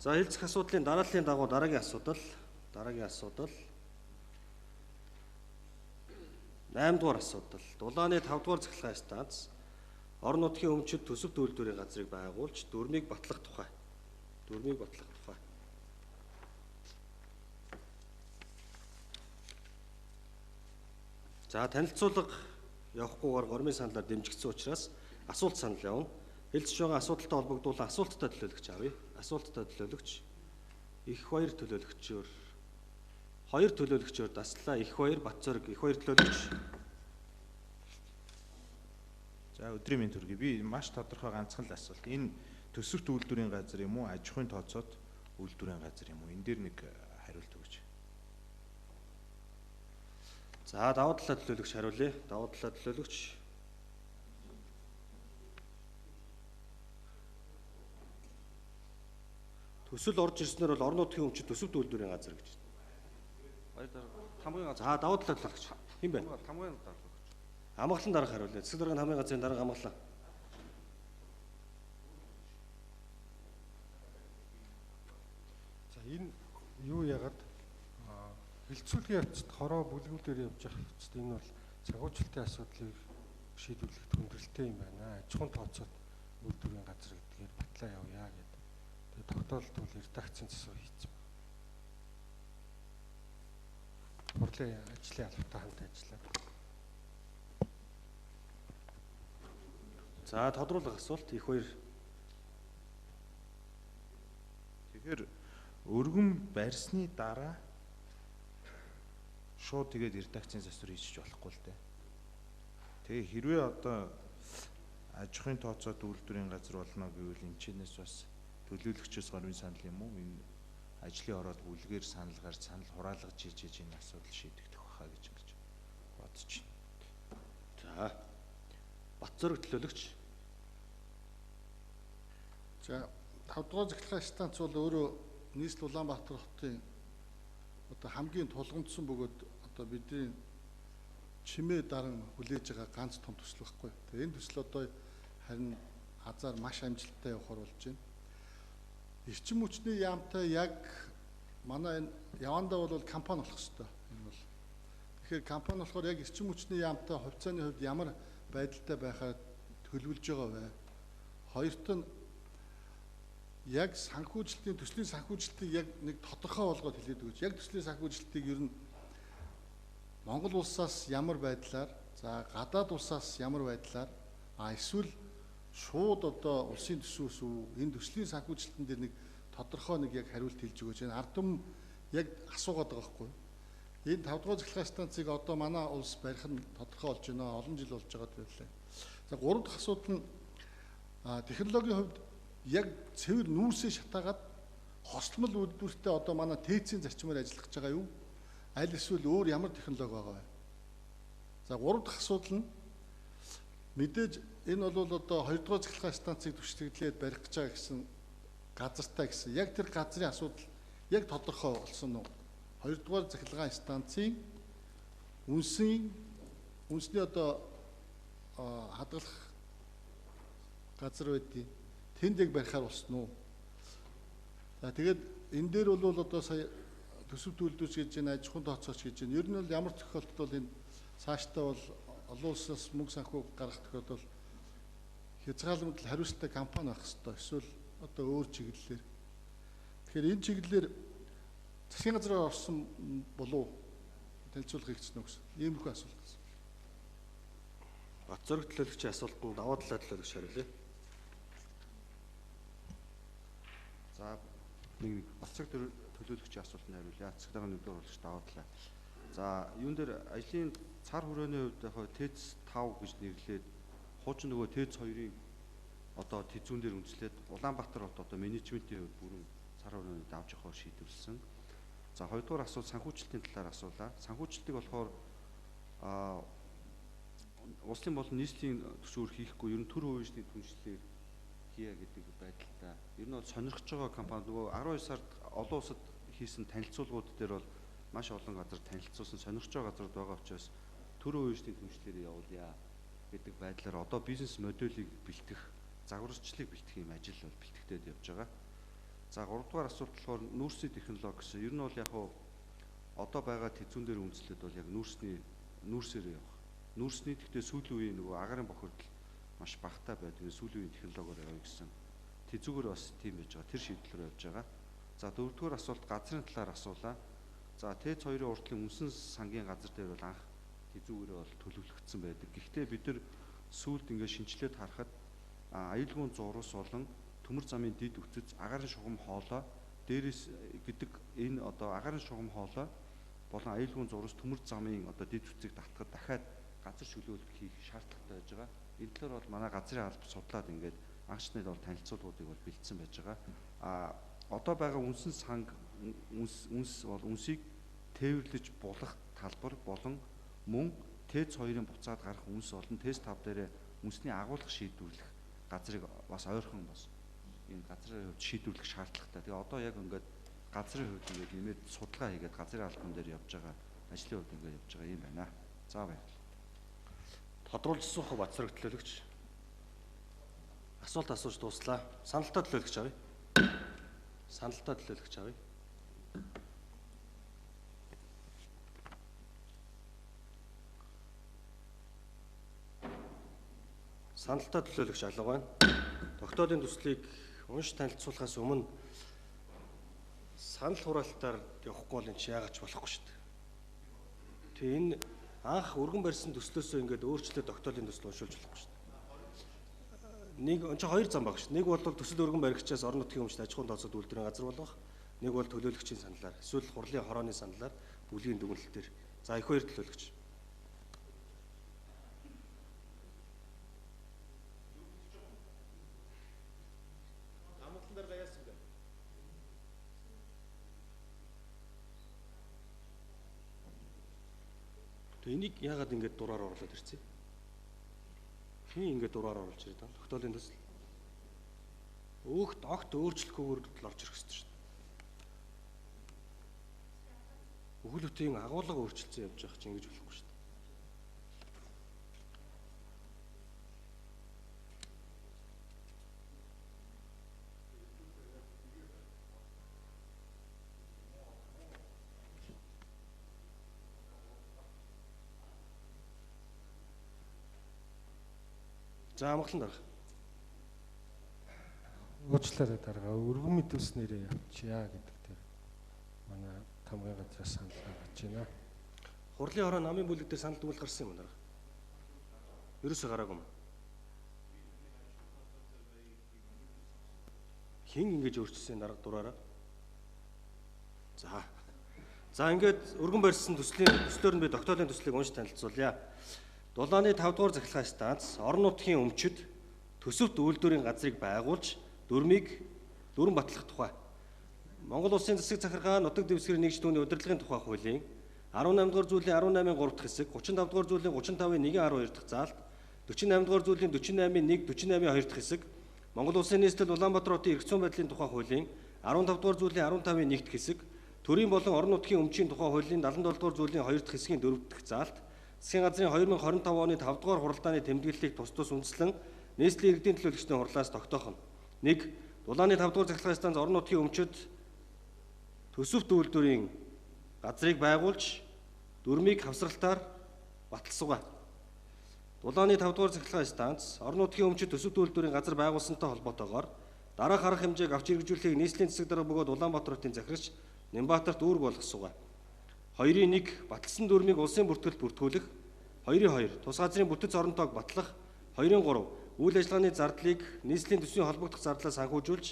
За хэлцэх асуудлын дарааллын дагуу дараагийн асуудал 8 дугаар асуудал. Дулааны 5 дугаар цахилгаан станц орон нутгийн өмчөд төсөв үйлдвэрийн газрыг байгуулж дүрмийг батлах тухай. За танилцуулга явахгүйгээр гормын саналаар дэмжигдсэн учраас асуулт санал явна. Хэлцэж байгаа асуудалтай холбогдуулан асуулттай төлөөлөгч авъя. Асуулттай төлөөлөгч их хоёр төлөөлөгчөөр Даслаа их хоёр Батцорг их хоёр төлөөлөгч. За өдрийн мэнд төргий. Би маш тодорхой ганцхан л асуулт. Энэ төсөвт үйлдвэрийн газар юм уу, аж ахуйн тооцоод үйлдвэрийн газар юм уу? Энэ дээр нэг хариулт өгөөч. За давуу талаа төлөөлөгч хариулъя. Давуу талаа төлөөлөгч. Төсөл орж ирснээр бол орон нутгийн өмчөд төсөвт үйлдвэрийн газар гэж байна. Хамгийн газар. За давуу талаа төлөөлөгч. Хэн бэ? Хамгийн дарга. Амгалан дарга хариулъя. Засаг дарганы хамгийн газрын дарга амгалан. За энэ юу яагаад хилцүүлгийн явцад хороо бүлгүүдээр явж явах хэвчээ энэ бол цагуучилтын асуудлыг шийдвэрлэхэд хүндрэлтэй юм байна. Аж ахуйн тооцоод үйлдвэрийн газар гэдгээр батлаа явъя гэдэг. Тэгээ тогтоолт бол редакцийн засвар хийсэн байна. Хурлын ажлын албатай хамт ажиллаа. За тодруулах асуулт их хоёр. Тэгэхээр өргөн барьсны дараа шууд тэгээд редакцийн засвар хийчих болохгүй л дээ. Тэгээ хэрвээ одоо аж ахуйн тооцоод үйлдвэрийн газар болно гэвэл энэ чинээс бас төлөөлөгчөөс гормын санал юм уу? Энэ ажлын ороод бүлгээр санал гарч санал хураалгаж хийж энэ асуудал шийдэгдэх байхаа гэж бодож байна. За Батцорг төлөөлөгч. За 5 дугаар цахилгаан станц бол өөрөө нийслэл Улаанбаатар хотын одоо хамгийн тулгамдсан бөгөөд одоо бидний чимээ даран хүлээж байгаа ганц том төсөл байхгүй. Тэгээ энэ төсөл одоо харин хазаар маш амжилттай явахар болж байна. Эрчим хүчний яамтай яг манай энэ явандаа бол компани болох хэвээр. Энэ бол тэгэхээр компани болохоор яг эрчим хүчний яамтай хувьцааны хувьд ямар байдалтай байхаар төлөвлөж байгаа вэ? Хоёрт нь яг санхүүжилтийн төслийн санхүүжилтийг яг нэг тодорхой болгоод хэлээд өгөөч. Яг төслийн санхүүжилтийг ер нь Монгол улсаас ямар байдлаар, за гадаад улсаас ямар байдлаар, эсвэл шууд одоо улсын төсвөөс энэ төслийн санхүүжилтэн дээр нэг тодорхой нэг яг хариулт хэлж өгөөч. Энэ ард түмэн яг асуугаад байгаа байхгүй. Энэ 5 дугаар цахилгаан станцыг одоо манай улс барих нь тодорхой болж байна. Олон жил болж байгаа байлаа. За 3 дахь асуудал нь технологийн хувьд яг цэвэр нүүрсээ шатаагаад хослмол үйлдвэртээ одоо манай ТЭЦ-ийн зарчмаар ажиллах гэж байгаа юу? Аль эсвэл өөр ямар технологи байгаа вэ? За 3 дахь асуудал нь мэдээж энэ бол одоо 2 дугаар цахилгаан станцыг түвшиглээд барих гэж байгаа гэсэн газартай гэсэн. Яг тэр газрын асуудал яг тодорхой болсон уу? 2 дугаар цахилгаан станцын үнсний одоо хадгалах газар байдгийг тэнд яг барихаар болсон уу? За тэгээд энэ дээр бол одоо сая төсөв төлөвлөж гэж байна, аж ахуйн тооцооч гэж байна. Ер нь бол ямар тохиолдолд бол энэ цаашдаа бол олон улсаас мөнгө санхүү гаргах тохиолдолд хязгаалмал хариуцлагатай компани байх хэрэгтэй. Эсвэл одоо өөр чиглэлээр. Тэгэхээр энэ чиглэлээр засгийн газраар орсон болов танилцуулга хийгдсэн үү гэсэн. Ийм их асуулт гэсэн. Батцорг төлөөлөгчийн асуултанд давуу талаа төлөөлөгч хариулъя. За нэг Батцорг төлөөлөгчийн асуултанд хариулъя. Засаг дарганы нэгдүгээр урлагч давуу талаа. За юун дээр ажлын цар хүрээний хувьд яг ТЭЦ 5 гэж нэрлээд хуучин нөгөө ТЭЦ 2-ын одоо тэзүүн дээр үндэслээд Улаанбаатар хот одоо менежментийн хувьд бүрэн цар хүрээнд авч явахаар шийдвэрлсэн. За хоёрдугаар асуулт санхүүжилтийн талаар асуулаа. Санхүүжилтийг болохоор улсын болон нийслэлийн төсвөөр хийхгүй ер нь төр хувийн түншлэлээр хийя гэдэг байдалтай. Ер нь бол сонирхож байгаа компани нөгөө 12 сард олон улсад хийсэн танилцуулгууд дээр бол маш олон газар танилцуулсан сонирхож байгаа газрууд байгаа учраас төр хувийн түншлэлээр явуулъя гэдэг байдлаар одоо бизнес модулийг бэлтгэх, загварчлалыг бэлтгэх юм ажил бол бэлтгэгдээд явж байгаа. За 3 дугаар асуулт болохоор нүүрсний технологи гэсэн. Ер нь бол яг хуу одоо байгаа тэзүүн дээр үндэслээд бол яг нүүрсээр явах. Нүүрсний гэхдээ сүүлийн үеийн нөгөө агарын бохирдол маш багтаа байдаг. Сүүлийн үеийн технологиор явъя гэсэн. Тэзүүгээр бас тийм байж байгаа. Тэр шийдэл рүү явж байгаа. За 4 дугаар асуулт газрын талаар асуулаа. За ТЭЦ 2-ын уртлын үнсэн сангийн газар дээр бол анх тэзүүгээрээ бол төлөвлөгдсөн байдаг. Гэхдээ бид нар сүүлд ингээд шинжилээд харахад аюулгүй зурус болон төмөр замын дид үтц агарын шугам хоолой дээрээс гэдэг энэ одоо агарын шугам хоолой болон аюулгүй зурус төмөр замын одоо дид үтцийг татахад дахиад газар шөлөөлөлт хийх шаардлагатай байж байгаа. Энэ талаар бол манай газрын алба судлаад ингээд анхчнад бол танилцуулгуудыг бол бэлдсэн байж байгаа. Одоо байгаа үнсэн санг үнс бол үнсийг тээвэрлэж булах талбар болон мөн ТЭЦ 2-ын буцаад гарах үнс болон ТЭЦ 5 дээр үнсний агуулга шийдвэрлэх газрыг бас ойрхон бас энэ газрын хувьд шийдвэрлэх шаардлагатай. Тэгээ одоо яг ингээд газрын хувьд ингээд нэмээд судалгаа хийгээд газрын албан дээр явж байгаа ажлын хувьд ингээд явж байгаа юм байна. За баярлалаа. Тодруулж асуух бацраг төлөөлөгч. Асуулт асууж дууслаа. Саналтаа төлөөлөгч авъя. Саналтаа төлөөлөгч авъя. Саналтаа төлөөлөгч алга байна. Тогтоолын төслийг унш танилцуулахаас өмнө санал хураалтаар явахгүй бол энэ яагаад ч болохгүй шүү дээ. Тэгээ энэ анх өргөн барьсан төслөөсөө ингээд өөрчлөлтөд тогтоолын төсөл уншуулж болохгүй шүү дээ. Нэг хоёр зам баг шүү. Нэг бол төсөл өргөн баригчаас орон нутгийн өмчт аж ахуйн тооцоод үйлдвэрийн газар болгох. Нэг бол төлөөлөгчийн саналаар, эсвэл хурлын хорооны саналаар бүлгийн дүгнэлтээр. За их хоёр төлөөлөгч. Тэгээ энийг яагаад ингэж дураар оруулаад ирсэн? Хин ингэж дураар оруулж ирээд байна? Тогтоолын төсөл. Огт өөрчлөхгүйгээр л орж ирэх хэрэгтэй шүү дээ. Үхэл бүтийн агуулга өөрчлөлтсөн явж байгаа чинь ингэж болохгүй шүү дээ. За амгалан дарга. Уучлаарай дарга. Өргөн мэдүүлснээрээ явчихъя гэдэг дээр манай хамгаалал газраас санал гаргаж байна. Хурлын хороо намын бүлэг дээр санал дүгэл гарсан юм дарга. Ерөөсөө гараагүй юм. Хин ингэж өөрчилсөн дарга дураараа. За ингээд өргөн барьсан төслөөр нь би тогтоолын төслийг унш танилцуулъя. Дулааны 5 дугаар захиргааны станц орон нутгийн өмчөд төсөвт үйлдвэрийн газрыг байгуулж дүрм батлах тухай. Монгол Улсын засаг захиргаа нутаг дэвсгэрийн нэгж түүний удирдлагын тухай хуулийн 18 дугаар зүйлийн 18-ын 3 дахь хэсэг, 35 дугаар зүйлийн 35-ын 1-12 дахь заалт, 48 дугаар зүйлийн 48-ын 1, 48-ын 2 дахь хэсэг, Монгол Улсын нийслэл Улаанбаатар хотын эрх зүйн байдлын тухай хуулийн 15 дугаар зүйлийн 15-ын 1 дахь хэсэг, төрийн болон орон нутгийн өмчийн тухай хуулийн 77 дугаар зүйлийн 2 дахь хэсгийн 4 дахь заалт, Засгийн газрын 2025 оны 5 дугаар хуралдааны тэмдэглэлийг тус үндэслэн нийслэлийн иргэдийн төлөөлөгчдийн хурлаас тогтоох нь. 1. Дулааны 5 дугаар захиргааны станц орон нутгийн өмчөд төсөвт үйлдвэрийн газрыг байгуулж дүрмийг хавсралтаар баталсугаа. Дулааны 5 дугаар захиргааны станц орон нутгийн өмчөд төсөвт үйлдвэрийн газар байгуулсантай холбоотойгоор дараах арга хэмжээг авч хэрэгжүүлэхийг нийслэлийн засаг дарга бөгөөд Улаанбаатар хотын захирагч Нямбатарт үүрэг болгосугаа. 2-1 баталсан дүрмийг улсын бүртгэлд бүртгүүлэх. 2-2 тус газрын бүтэц оронтойг батлах. 2-3 үйл ажиллагааны зардлыг нийслэлийн төсвийн холбогдох зардлаас санхүүжүүлж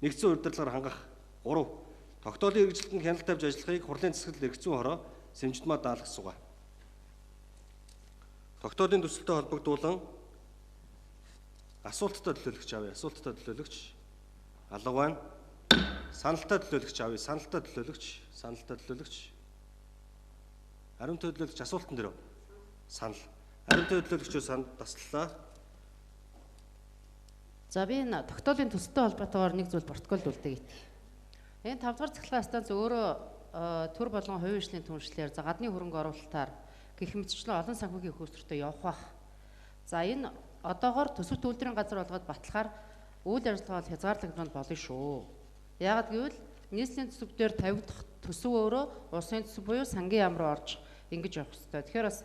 нэгдсэн удирдлагаар хангах. 3 тогтоолын хэрэгжилтэнд хяналт тавьж ажиллахыг хурлын засаглал эрх зүйн хороо сэмжитмаа даалгасугаа. Тогтоолын төсөлтөд холбогдуулан асуулттай төлөөлөгч авъя. Асуулттай төлөөлөгч алга байна. Саналтай төлөөлөгч авъя. Саналтай төлөөлөгч. Ариун төлөөлөгч асуултан дээр санал. Ариун төлөөлөгчөө санал таслалаа. За би энэ тогтоолын төсөлтөд холбоотойгоор нэг зүйл протоколд үлдээгэй. Энэ 5 дугаар захиргааны станц өөрөө төр болон хувийн хөгжлийн түншлэлээр за гадны хөрөнгө оруулалтаар гэх мэтчлэн олон санхүүгийн хөөцөртөө явах бах. За энэ одоогоор төсөвт үйлдвэрийн газар болгоод батлахаар үйл ажиллагаа бол хязгаарлагдмал болно шүү. Яагад гэвэл нийслэлийн төсөв дээр тавигдах төсөв өөрөө улсын төсөв буюу сангийн яам руу орж ингэж явах хэрэгтэй. Тэгэхээр бас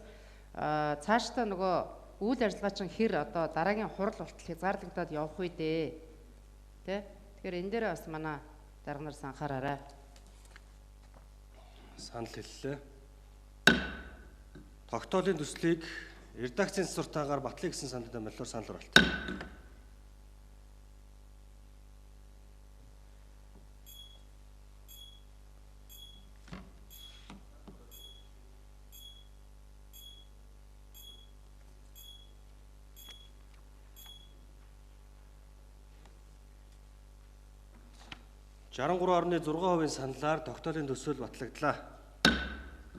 цаашдаа нөгөө үйл ажиллагаа чинь хэр одоо дараагийн хурал болтол хязгаарлагдаад явах үү дээ. Тэ? Тэгэхээр энэ дээр бас манай дарга нар санхаараарай. Санал хэллээ. Тогтоолын төслийг редакцийн засвартаагаар батлая гэсэн санал томилоор санал оруулалт. (63.6%) саналаар тогтоолын төсөөл батлагдлаа.